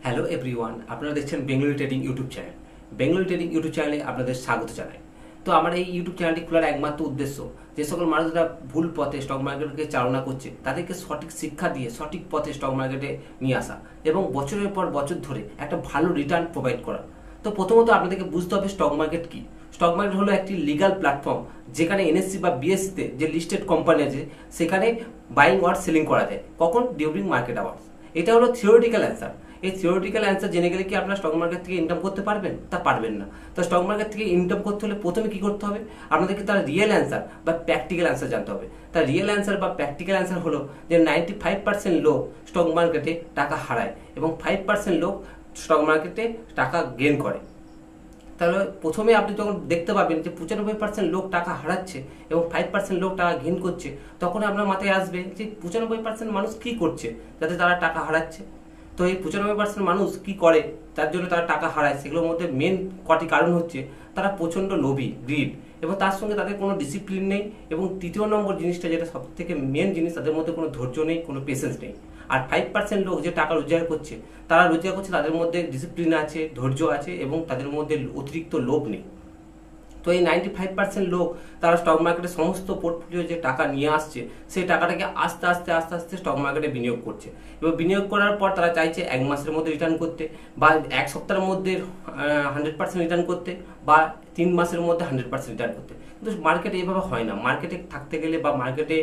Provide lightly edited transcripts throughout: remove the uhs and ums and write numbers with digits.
Hello everyone, আপনারা দেখছেন Bengali trading YouTube channel. Bengali trading YouTube চ্যানেলে আপনাদের স্বাগত জানাই। তো আমার এই ইউটিউব চ্যানেলটি খোলার একমাত্র উদ্দেশ্য, যে সকল মানুষরা ভুল পথে স্টক মার্কেটকে চালনা করছে তাদেরকে সঠিক শিক্ষা দিয়ে সঠিক পথে স্টক মার্কেটে নিয়ে আসা এবং বছরের পর বছর ধরে একটা ভালো রিটার্ন প্রোভাইড করা। তো প্রথমত আপনাদেরকে বুঝতে হবে স্টক মার্কেট কি। স্টক মার্কেট হলো একটি লিগাল প্ল্যাটফর্ম, যেখানে এনএসসি বা বিএসসিতে যে লিস্টেড কোম্পানি আছে সেখানে বাইং অর সেলিং করা যায়। কখন? During market hours. এটা হলো থিওরিটিক্যাল অ্যান্সার। এই থিওরিটিক্যাল অ্যান্সার জেনে গেলে কি আপনারা স্টক মার্কেট থেকে ইনকাম করতে পারবেন? তা পারবেন না। তো স্টক মার্কেট থেকে ইনকাম করতে হলে প্রথমে কি করতে হবে? আপনাদেরকে তার রিয়েল অ্যান্সার বা প্র্যাকটিক্যাল অ্যান্সার জানতে হবে। তার রিয়েল অ্যান্সার বা প্র্যাকটিক্যাল অ্যান্সার হলো যে 95% লোক স্টক মার্কেটে টাকা হারায় এবং 5% লোক স্টক মার্কেটে টাকা গেইন করে। তাহলে প্রথমে আপনি যখন দেখতে পাবেন যে 95% লোক টাকা হারাচ্ছে এবং 5% লোক টাকা গেইন করছে, তখন আপনার মাথায় আসবে যে 95% মানুষ কি করছে যাতে তারা টাকা হারাচ্ছে। তো এই 95% মানুষ কি করে তার জন্য তারা টাকা হারায়, সেগুলোর মধ্যে মেন কটি কারণ হচ্ছে তারা প্রচণ্ড লোভী, গ্রিড, এবং তার সঙ্গে তাদের কোনো ডিসিপ্লিন নেই, এবং তৃতীয় নম্বর জিনিসটা যেটা সব থেকে মেন জিনিস, তাদের মধ্যে কোনো ধৈর্য নেই, কোনো পেশেন্স নেই। আর 5% লোক যে টাকা রোজগার করছে, তারা রোজগার করছে, তাদের মধ্যে ডিসিপ্লিন আছে, ধৈর্য আছে এবং তাদের মধ্যে অতিরিক্ত লোভ নেই। তো এই 95% লোক তারা স্টক মার্কেটে সমস্ত পোর্টফোলিও যে টাকা নিয়ে আসছে, সেই টাকাটাকে আস্তে আস্তে আস্তে আস্তে স্টক মার্কেটে বিনিয়োগ করছে, এবং বিনিয়োগ করার পর তারা চাইছে 1 মাসের মধ্যে রিটার্ন করতে, বা 1 সপ্তাহের মধ্যে 100% রিটার্ন করতে, বা 3 মাসের মধ্যে 100% রিটার্ন করতে। কিন্তু মার্কেটে এইভাবে হয় না। মার্কেটে থাকতে গেলে বা মার্কেটে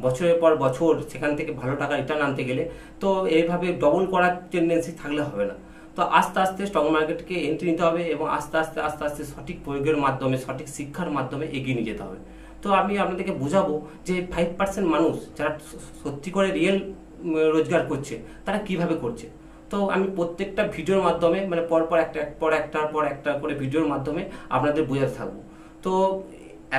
বছরের পর বছর সেখান থেকে ভালো টাকা রিটার্ন আনতে গেলে তো এইভাবে ডবল করার টেন্ডেন্সি থাকলে হবে না। তো আস্তে আস্তে স্টক মার্কেটকে এন্ট্রি নিতে হবে এবং আস্তে আস্তে আস্তে আস্তে সঠিক প্রয়োগের মাধ্যমে, সঠিক শিক্ষার মাধ্যমে এগিয়ে নিয়ে যেতে হবে। তো আমি আপনাদেরকে বোঝাবো যে 5% মানুষ যারা সত্যি করে রিয়েল রোজগার করছে তারা কিভাবে করছে। তো আমি প্রত্যেকটা ভিডিওর মাধ্যমে, মানে পরপর একটার পর একটা করে ভিডিওর মাধ্যমে আপনাদের বোঝাতে থাকবো। তো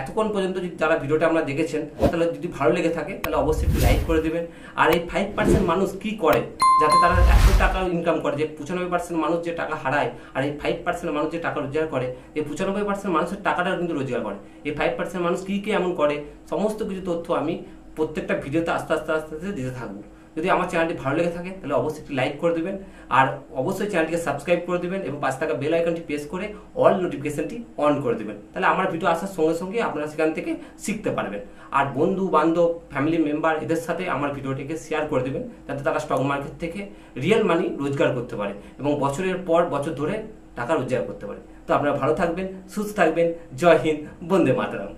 এতক্ষণ পর্যন্ত যদি যারা ভিডিওটা আমরা দেখেছেন, তাহলে যদি ভালো লেগে থাকে তাহলে অবশ্যই একটু লাইক করে দেবেন। আর এই 5% মানুষ কি করে যাতে তারা এত টাকা ইনকাম করে, যে 95% মানুষ যে টাকা হারায় আর এই 5% মানুষ যে টাকা রোজগার করে, এই 95% মানুষের টাকাটাও কিন্তু রোজগার করে। এই 5% মানুষ কি কি এমন করে, সমস্ত কিছু তথ্য আমি প্রত্যেকটা ভিডিওতে আস্তে আস্তে আস্তে আস্তে দিতে থাকবো। যদি আমার চ্যানেলটি ভালো লেগে থাকে তাহলে অবশ্যই একটি লাইক করে দেবেন, আর অবশ্যই চ্যানেলটিকে সাবস্ক্রাইব করে দেবেন এবং পাশে থাকা বেল আইকনটি প্রেস করে অল নোটিফিকেশনটি অন করে দেবেন। তাহলে আমার ভিডিও আসার সঙ্গে সঙ্গে আপনারা সেখান থেকে শিখতে পারবেন। আর বন্ধু বান্ধব, ফ্যামিলি মেম্বার, এদের সাথে আমার ভিডিওটিকে শেয়ার করে দেবেন, যাতে তারা স্টক মার্কেট থেকে রিয়েল মানি রোজগার করতে পারে এবং বছরের পর বছর ধরে টাকা রোজগার করতে পারে। তো আপনারা ভালো থাকবেন, সুস্থ থাকবেন। জয় হিন্দ, বন্দে মাতরম।